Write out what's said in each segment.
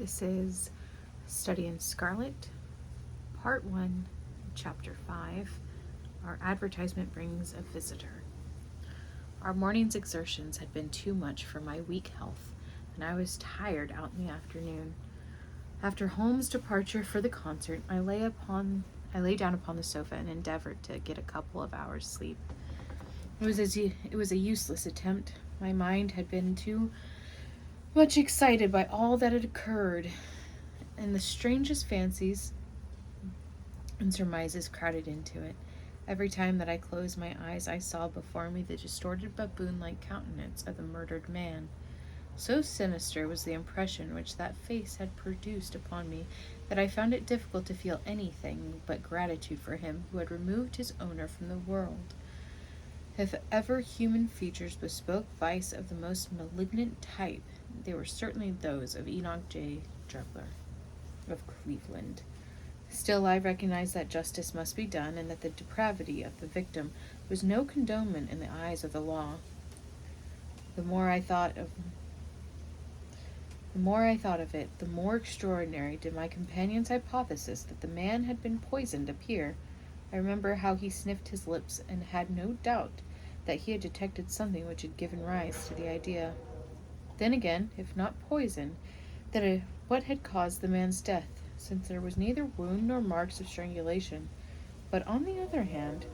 This is Study in Scarlet, Part 1, Chapter 5. Our advertisement brings a visitor. Our morning's exertions had been too much for my weak health, and I was tired out in the afternoon. After Holmes' departure for the concert, I lay down upon the sofa and endeavored to get a couple of hours' sleep. It was a useless attempt. My mind had been too much excited by all that had occurred, and the strangest fancies and surmises crowded into it. Every time that I closed my eyes, I saw before me the distorted baboon-like countenance of the murdered man. So sinister was the impression which that face had produced upon me that I found it difficult to feel anything but gratitude for him who had removed his owner from the world. If ever human features bespoke vice of the most malignant type, they were certainly those of Enoch J. Drubler of Cleveland. Still, I recognized that justice must be done, and that the depravity of the victim was no condonement in the eyes of the law. The more I thought of it, the more extraordinary did my companion's hypothesis that the man had been poisoned appear. I remember how he sniffed his lips, and had no doubt that he had detected something which had given rise to the idea. Then again, if not poison, then what had caused the man's death, since there was neither wound nor marks of strangulation? But on the other hand,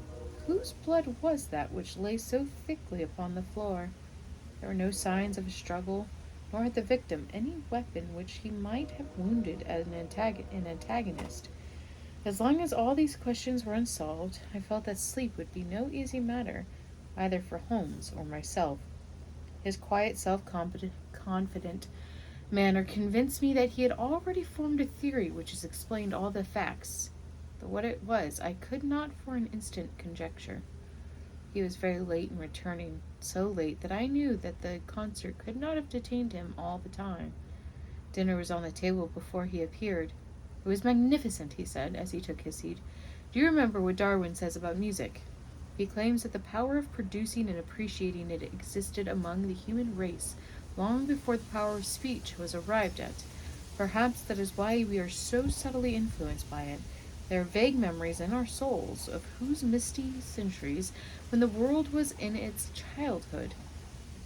whose blood was that which lay so thickly upon the floor? There were no signs of a struggle, nor had the victim any weapon which he might have wounded an antagonist. As long as all these questions were unsolved, I felt that sleep would be no easy matter, either for Holmes or myself. His quiet, self-confident manner convinced me that he had already formed a theory which has explained all the facts, though what it was I could not for an instant conjecture. He was very late in returning, so late that I knew that the concert could not have detained him all the time. Dinner was on the table before he appeared. "It was magnificent," he said, as he took his seat. "Do you remember what Darwin says about music? He claims that the power of producing and appreciating it existed among the human race long before the power of speech was arrived at. Perhaps that is why we are so subtly influenced by it. There are vague memories in our souls of whose misty centuries when the world was in its childhood."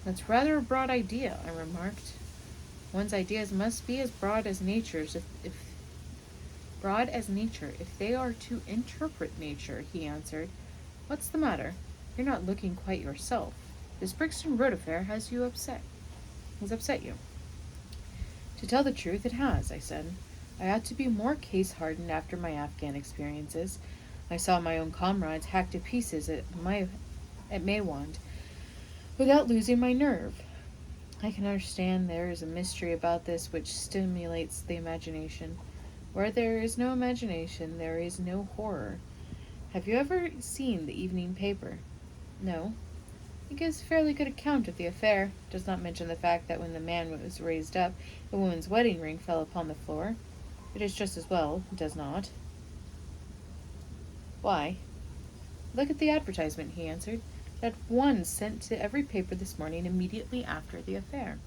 "That's rather a broad idea," I remarked. "One's ideas must be as broad as nature's if they are to interpret nature," he answered. "What's the matter? You're not looking quite yourself. This Brixton Road affair has upset you." "To tell the truth, it has," I said. "I ought to be more case-hardened after my Afghan experiences. I saw my own comrades hacked to pieces at Maywand without losing my nerve. I can understand there is a mystery about this which stimulates the imagination. Where there is no imagination, there is no horror. Have you ever seen the evening paper?" "No." "It gives a fairly good account of the affair. It does not mention the fact that when the man was raised up, the woman's wedding ring fell upon the floor. It is just as well it does not." "Why?" "Look at the advertisement," he answered. "It had one sent to every paper this morning immediately after the affair."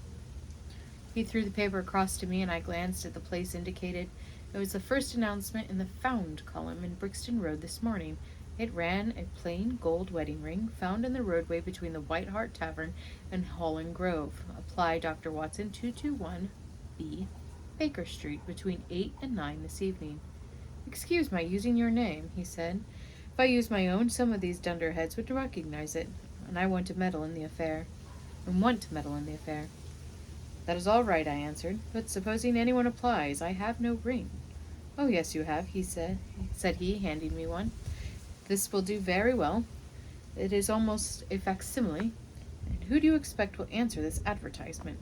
He threw the paper across to me, and I glanced at the place indicated. It was the first announcement in the "Found" column in Brixton Road this morning. It ran: "A plain gold wedding ring found in the roadway between the White Hart Tavern and Holland Grove. Apply Dr. Watson, 221 B, Baker Street, between 8 and 9 this evening." "Excuse my using your name," he said. "If I used my own, some of these dunderheads would recognize it, and I want to meddle in the affair. "That is all right," I answered. "But supposing anyone applies, I have no ring." "Oh, yes, you have," said he, handing me one. "This will do very well. It is almost a facsimile. And who do you expect will answer this advertisement?"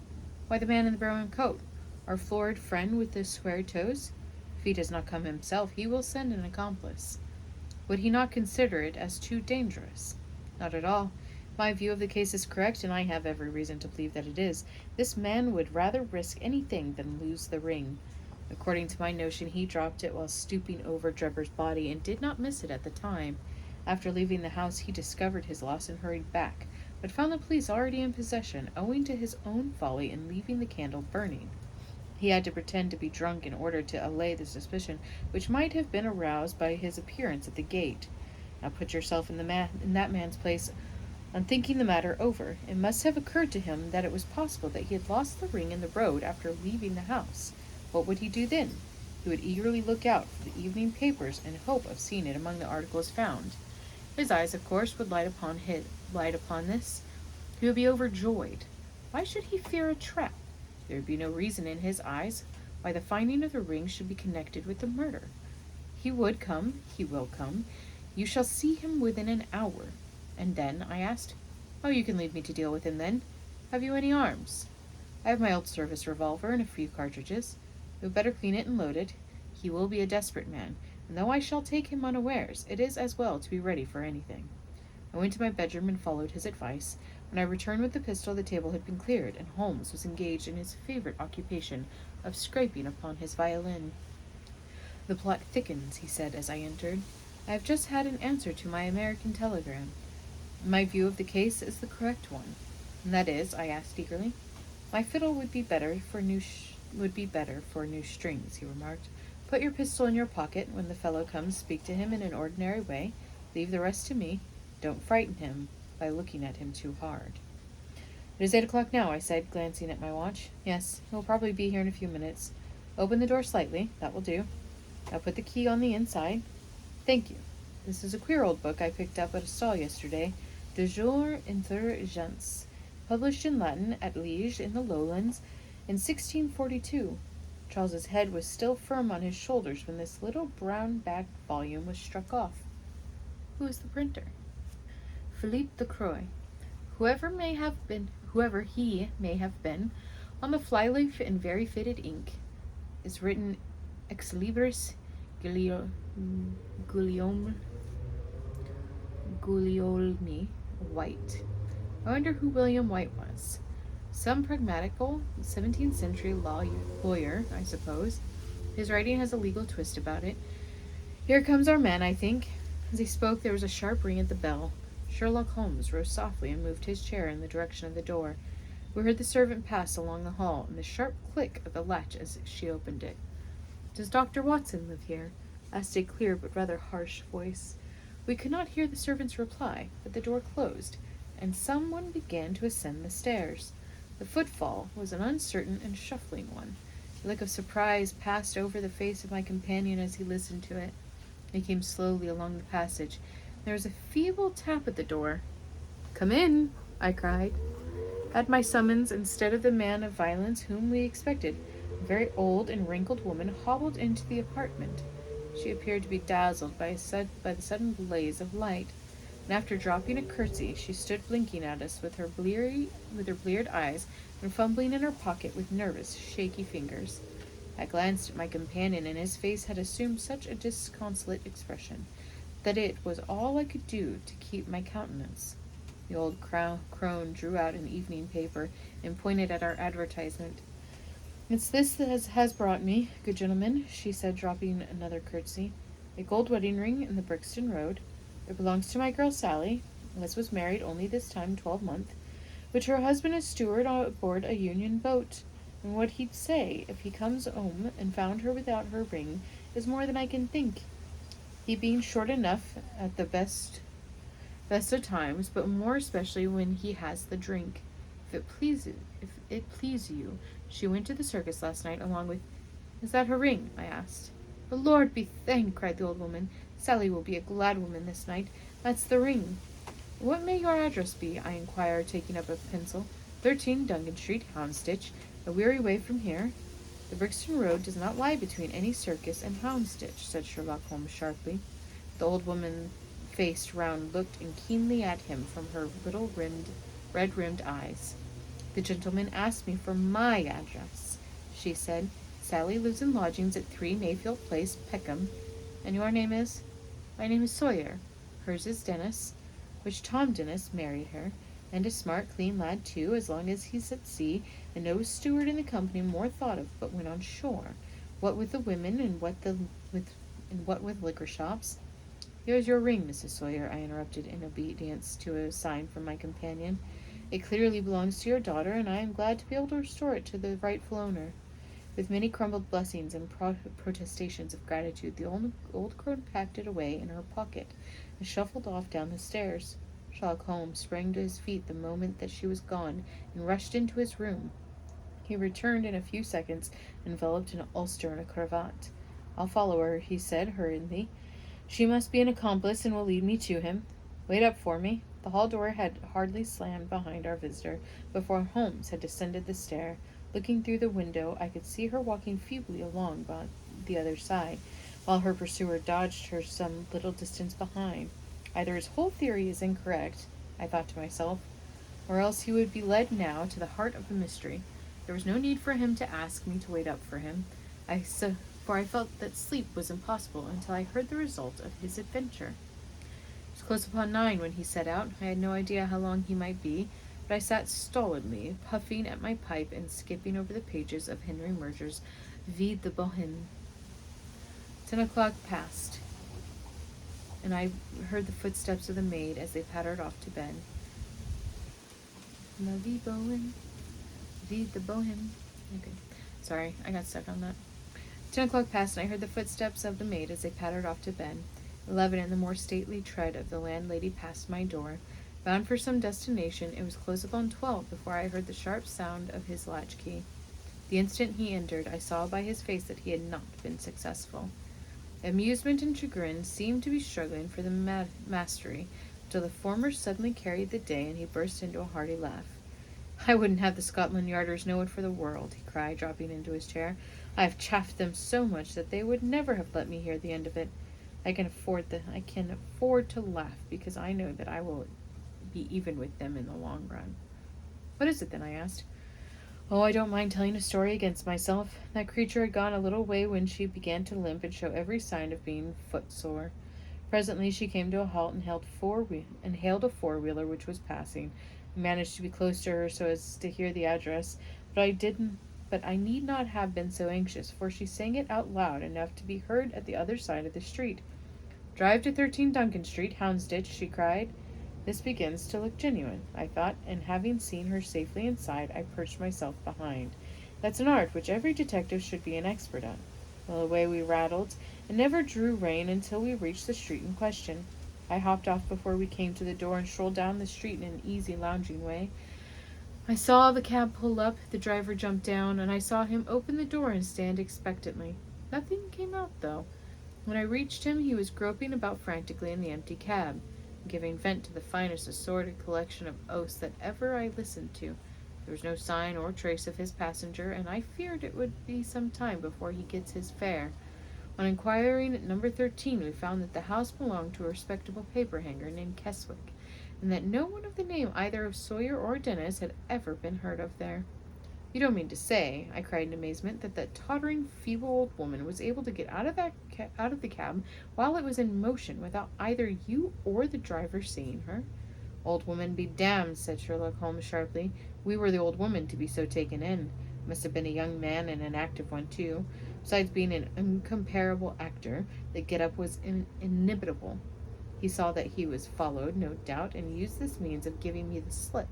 "Why, the man in the brown coat, our florid friend with the square toes. If he does not come himself, he will send an accomplice." "Would he not consider it as too dangerous?" "Not at all. My view of the case is correct, and I have every reason to believe that it is. This man would rather risk anything than lose the ring. According to my notion, he dropped it while stooping over Drebber's body, and did not miss it at the time. After leaving the house, he discovered his loss and hurried back, but found the police already in possession, owing to his own folly in leaving the candle burning. He had to pretend to be drunk in order to allay the suspicion which might have been aroused by his appearance at the gate. Now put yourself in that man's place. On thinking the matter over, it must have occurred to him that it was possible that he had lost the ring in the road after leaving the house. What would he do then? He would eagerly look out for the evening papers in hope of seeing it among the articles found. His eyes, of course, would light upon this. He would be overjoyed. Why should he fear a trap? There would be no reason in his eyes why the finding of the ring should be connected with the murder. He would come. He will come. You shall see him within an hour. And then, I asked, oh, you can leave me to deal with him then. Have you any arms? I have my old service revolver and a few cartridges. You had better clean it and load it. He will be a desperate man, and though I shall take him unawares, it is as well to be ready for anything. I went to my bedroom and followed his advice. When I returned with the pistol, the table had been cleared, and Holmes was engaged in his favorite occupation of scraping upon his violin. The plot thickens, he said as I entered. I have just had an answer to my American telegram. My view of the case is the correct one. And that is, I asked eagerly. My fiddle would be better for new strings, he remarked. Put your pistol in your pocket. When the fellow comes, speak to him in an ordinary way. Leave the rest to me. Don't frighten him by looking at him too hard. It is 8 o'clock now, I said, glancing at my watch. Yes, he'll probably be here in a few minutes. Open the door slightly. That will do. Now put the key on the inside. Thank you. This is a queer old book I picked up at a stall yesterday. De Jour Intelligence, published in Latin at Liege in the Lowlands in 1642. Charles's head was still firm on his shoulders when this little brown-backed volume was struck off. Who is the printer? Philippe de Croix. Whoever he may have been, on the flyleaf in very faded ink is written Ex Libris Guglielmi White. I wonder who William White was. Some pragmatical 17th century lawyer, I suppose. His writing has a legal twist about it. Here comes our man, I think. As he spoke, there was a sharp ring at the bell. Sherlock Holmes rose softly and moved his chair in the direction of the door. We heard the servant pass along the hall and the sharp click of the latch as she opened it. Does Dr. Watson live here? Asked a clear but rather harsh voice. We could not hear the servant's reply, but the door closed, and someone began to ascend the stairs. The footfall was an uncertain and shuffling one. A look of surprise passed over the face of my companion as he listened to it. He came slowly along the passage. There was a feeble tap at the door. "Come in," I cried. At my summons, instead of the man of violence whom we expected, a very old and wrinkled woman hobbled into the apartment. She appeared to be dazzled by the sudden blaze of light, and after dropping a curtsy, she stood blinking at us with her bleared eyes and fumbling in her pocket with nervous, shaky fingers. I glanced at my companion, and his face had assumed such a disconsolate expression that it was all I could do to keep my countenance. The old crone drew out an evening paper and pointed at our advertisement. "It's this that has brought me, good gentlemen," she said, dropping another curtsy. "A gold wedding ring in the Brixton Road. It belongs to my girl Sally, as was married only this time 12 month, which her husband is steward aboard a Union boat, and what he'd say if he comes home and found her without her ring is more than I can think, he being short enough at the best of times, but more especially when he has the drink. If it please you, she went to the circus last night along with—" "Is that her ring?" I asked. "The Lord be thanked," cried the old woman. "Sally will be a glad woman this night. That's the ring." "What may your address be?" I inquired, taking up a pencil. 13 Duncan Street, Houndsditch, a weary way from here." "The Brixton Road does not lie between any circus and Houndsditch," said Sherlock Holmes sharply. The old woman faced round, looked keenly at him from her little red-rimmed eyes. "The gentleman asked me for my address," she said. "Sally lives in lodgings at 3 Mayfield Place, Peckham." "And your name is?" "My name is Sawyer. Hers is Dennis, which Tom Dennis married her, and a smart, clean lad, too, as long as he's at sea, and no steward in the company more thought of but when on shore. What with the women, and what with liquor shops—" "Here is your ring, Mrs. Sawyer," I interrupted in obedience to a sign from my companion. "It clearly belongs to your daughter, and I am glad to be able to restore it to the rightful owner. With many crumbled blessings and protestations of gratitude, the old crone packed it away in her pocket and shuffled off down the stairs. Sherlock Holmes sprang to his feet the moment that she was gone and rushed into his room. He returned in a few seconds, enveloped in an ulster and a cravat. "I'll follow her," he said hurriedly. "She must be an accomplice and will lead me to him. Wait up for me." The hall door had hardly slammed behind our visitor before Holmes had descended the stair. Looking through the window, I could see her walking feebly along by the other side, while her pursuer dodged her some little distance behind. Either his whole theory is incorrect, I thought to myself, or else he would be led now to the heart of the mystery. There was no need for him to ask me to wait up for him, for I felt that sleep was impossible until I heard the result of his adventure. It was close upon 9 when he set out. I had no idea how long he might be, but I sat stolidly, puffing at my pipe and skipping over the pages of Henry Murger's Vie de Bohème. 10 o'clock passed, and I heard the footsteps of the maid as they pattered off to bed. La vie bohème, vie de bohème. Okay, sorry, I got stuck on that. 10 o'clock passed, and I heard the footsteps of the maid as they pattered off to bed. 11, and the more stately tread of the landlady passed my door. Bound for some destination, it was close upon 12 before I heard the sharp sound of his latchkey. The instant he entered, I saw by his face that he had not been successful. Amusement and chagrin seemed to be struggling for the mastery, until the former suddenly carried the day, and he burst into a hearty laugh. "I wouldn't have the Scotland Yarders know it for the world," he cried, dropping into his chair. "I have chaffed them so much that they would never have let me hear the end of it. I can afford to laugh, because I know that I will be even with them in the long run." "What is it, then?" I asked. "Oh, I don't mind telling a story against myself. That creature had gone a little way when she began to limp and show every sign of being footsore. Presently she came to a halt and hailed a four-wheeler which was passing. I managed to be close to her so as to hear the address, but I need not have been so anxious, for she sang it out loud enough to be heard at the other side of the street. 'Drive to 13 Duncan Street, Houndsditch,' she cried. This begins to look genuine, I thought, and having seen her safely inside, I perched myself behind. That's an art which every detective should be an expert at. Well, away we rattled, and never drew rein until we reached the street in question. I hopped off before we came to the door and strolled down the street in an easy, lounging way. I saw the cab pull up, the driver jump down, and I saw him open the door and stand expectantly. Nothing came out, though. When I reached him, he was groping about frantically in the empty cab, giving vent to the finest assorted collection of oaths that ever I listened to. There was no sign or trace of his passenger, and I feared it would be some time before he gets his fare. On inquiring at number 13, we found that the house belonged to a respectable paperhanger named Keswick, and that no one of the name either of Sawyer or Dennis had ever been heard of there. "You don't mean to say," I cried in amazement, "that tottering, feeble old woman was able to get out of the cab while it was in motion without either you or the driver seeing her?" "Old woman be damned," said Sherlock Holmes sharply. "We were the old woman to be so taken in. Must have been a young man, and an active one, too. Besides being an incomparable actor, the get-up was inimitable. He saw that he was followed, no doubt, and used this means of giving me the slip.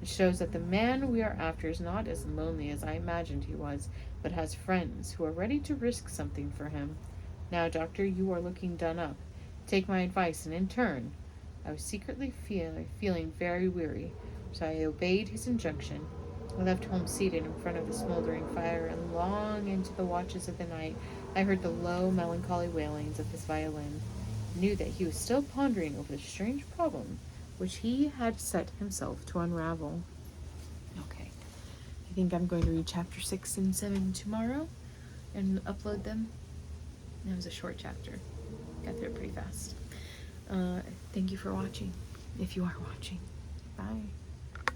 It shows that the man we are after is not as lonely as I imagined he was, but has friends who are ready to risk something for him. Now, doctor, you are looking done up. Take my advice, and in turn—" I was secretly feeling very weary, so I obeyed his injunction. I left Holmes seated in front of the smoldering fire, and long into the watches of the night I heard the low, melancholy wailings of his violin. I knew that he was still pondering over the strange problem which he had set himself to unravel. Okay, I think I'm going to read chapter 6 and 7 tomorrow and upload them. That was a short chapter. Got through it pretty fast. Thank you for watching, if you are watching. Bye.